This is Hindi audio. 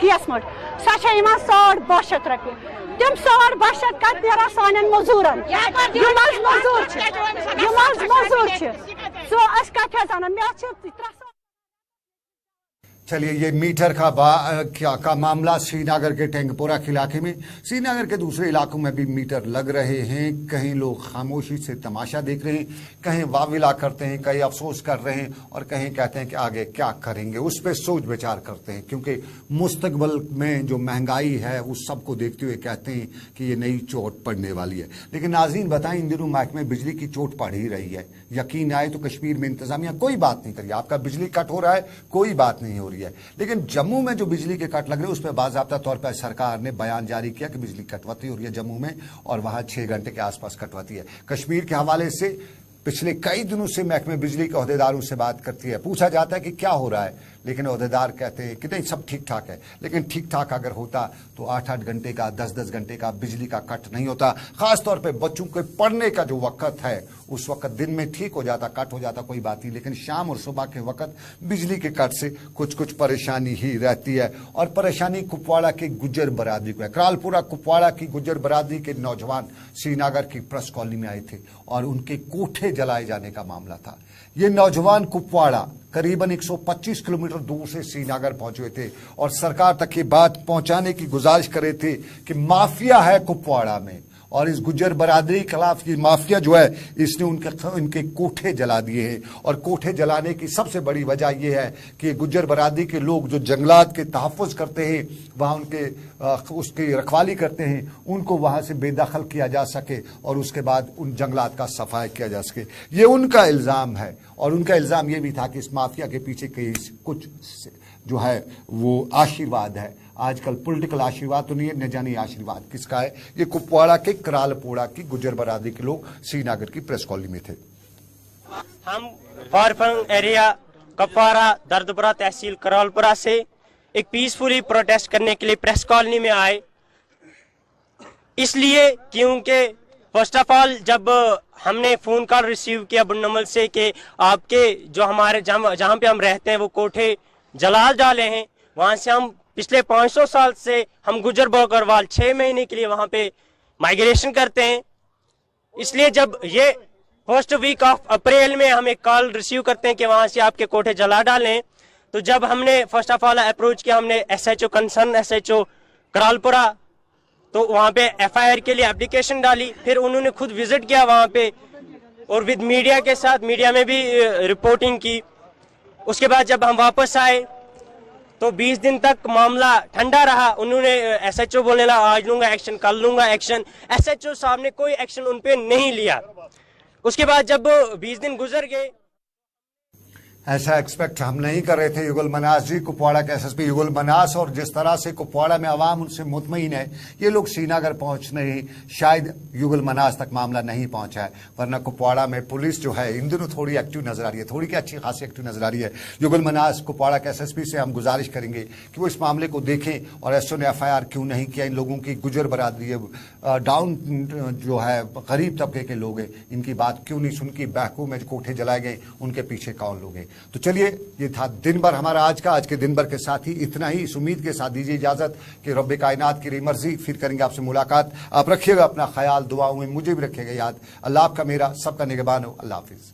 किस मज सौ 62 रुपये तम 62 कत नेरान सान मजूरन मजूर सो अस कत अनान मे चलिए, ये मीटर का मामला श्रीनगर के टेंगपोरा के इलाके में, श्रीनगर के दूसरे इलाकों में भी मीटर लग रहे हैं। कहीं लोग खामोशी से तमाशा देख रहे हैं, कहीं वाविला करते हैं, कहीं अफसोस कर रहे हैं और कहीं कहते हैं कि आगे क्या करेंगे, उस पर सोच विचार करते हैं। क्योंकि मुस्तकबल में जो महंगाई है उस सबको देखते हुए कहते हैं कि ये नई चोट पड़ने वाली है। लेकिन नाज़रीन बताएं, इन दिनों महकमे बिजली की चोट पड़ ही रही है। यकीन आए तो कश्मीर में इंतजामिया कोई बात नहीं करी, आपका बिजली कट हो रहा है, कोई बात नहीं हो रही है। लेकिन जम्मू में जो बिजली के कट लग रहे हैं उस पर बाज़ाब्ता तौर पर सरकार ने बयान जारी किया कि बिजली कटौती हो रही है जम्मू में और वहां 6 घंटे के आसपास कटौती है। कश्मीर के हवाले से पिछले कई दिनों से महकमे बिजली के ओहदेदारों से बात करती है, पूछा जाता है कि क्या हो रहा है, लेकिन ओहदेदार कहते हैं कि नहीं सब ठीक ठाक है। लेकिन ठीक ठाक अगर होता तो 8-8 घंटे का 10-10 घंटे का बिजली का कट नहीं होता। खासतौर पे बच्चों के पढ़ने का जो वक्त है उस वक्त दिन में ठीक हो जाता, कट हो जाता, कोई बात नहीं, लेकिन शाम और सुबह के वक्त बिजली के कट से कुछ परेशानी ही रहती है। और परेशानी कुपवाड़ा के गुज्जर बरादरी को है। करालपुरा कुपवाड़ा की गुज्जर बरादरी के नौजवान श्रीनगर की प्रेस कॉलोनी में आए थे और उनके कोठे जलाए जाने का मामला था। ये नौजवान कुपवाड़ा करीबन 125 किलोमीटर दूर से श्रीनगर पहुंचे थे और सरकार तक ये बात पहुंचाने की गुजारिश कर रहे थे कि माफिया है कुपवाड़ा में और इस गुज्जर बरादरी के खिलाफ ये माफिया जो है इसने उनके कोठे जला दिए हैं। और कोठे जलाने की सबसे बड़ी वजह यह है कि गुज्जर बरादरी के लोग जो जंगलात के तहफ़्फ़ुज़ करते हैं, वहाँ उसकी रखवाली करते हैं, उनको वहाँ से बेदखल किया जा सके और उसके बाद उन जंगलात का सफाई किया जा सके। ये उनका इल्ज़ाम है और उनका इल्ज़ाम ये भी था कि इस माफिया के पीछे कुछ जो है वो आशीर्वाद है। आजकल पॉलिटिकल आशीर्वाद तो नहीं है, न जाने आशीर्वाद किसका है। ये कुपवाड़ा के करालपोड़ा की गुज्जर बरादरी के लोग श्रीनगर की प्रेस कॉलोनी में थे। हम फारफंग एरिया कुपवाड़ा दर्दपुरा तहसील करालपुरा से एक पीसफुली प्रोटेस्ट करने के लिए प्रेस कॉलोनी में आए, इसलिए क्योंकि फर्स्ट ऑफ ऑल जब हमने फोन कॉल रिसीव किया बुन्नमल से कि आपके जो हमारे जहाँ पे हम रहते हैं वो कोठे जला डाले हैं, वहां से हम पिछले 500 साल से हम गुजर बकरवाल 6 महीने के लिए वहां पे माइग्रेशन करते हैं। इसलिए जब ये फर्स्ट वीक ऑफ अप्रैल में हम एक कॉल रिसीव करते हैं कि वहां से आपके कोठे जला डालें, तो जब हमने फर्स्ट ऑफ ऑल अप्रोच किया, हमने एसएचओ कंसर्न एसएचओ करालपुरा, तो वहां पे एफआईआर के लिए एप्लीकेशन डाली। फिर उन्होंने खुद विजिट किया वहां पे और विद मीडिया के साथ, मीडिया में भी रिपोर्टिंग की। उसके बाद जब हम वापस आए तो 20 दिन तक मामला ठंडा रहा। उन्होंने एसएचओ बोलने लगा आज लूंगा एक्शन, कल लूंगा एक्शन। एसएचओ साहब ने कोई एक्शन उन पे नहीं लिया। उसके बाद जब 20 दिन गुजर गए, ऐसा एक्सपेक्ट हम नहीं कर रहे थे। युगल मनास जी, कुपवाड़ा के एसएसपी युगल मनास, और जिस तरह से कुपवाड़ा में आवाम उनसे मुतमईन है, ये लोग श्रीनगर पहुंचने ही शायद युगल मनास तक मामला नहीं पहुंचा है। वरना कुपवाड़ा में पुलिस जो है इन दिनों थोड़ी एक्टिव नजर आ रही है, थोड़ी क्या अच्छी खासी एक्टिव नजर आ रही है। युगल मनास कुपवाड़ा के एसएसपी से हम गुजारिश करेंगे कि वो इस मामले को देखें और एसओ ने एफआईआर क्यों नहीं किया। इन लोगों की गुजर बरादरी है, डाउन जो है गरीब तबके के लोग हैं, इनकी बात क्यों नहीं सुन की। बहकू में जो कोठे जलाए गए उनके पीछे कौन लोग हैं। तो चलिए, ये था दिन भर हमारा आज के दिन भर के साथ ही इतना ही। इस उम्मीद के साथ दीजिए इजाजत कि रब्बे कायनात की मर्जी, फिर करेंगे आपसे मुलाकात। आप रखिएगा अपना ख्याल, दुआओं में मुझे भी रखिएगा याद। अल्लाह आपका मेरा सबका निगहबान हो। अल्लाह हाफिज।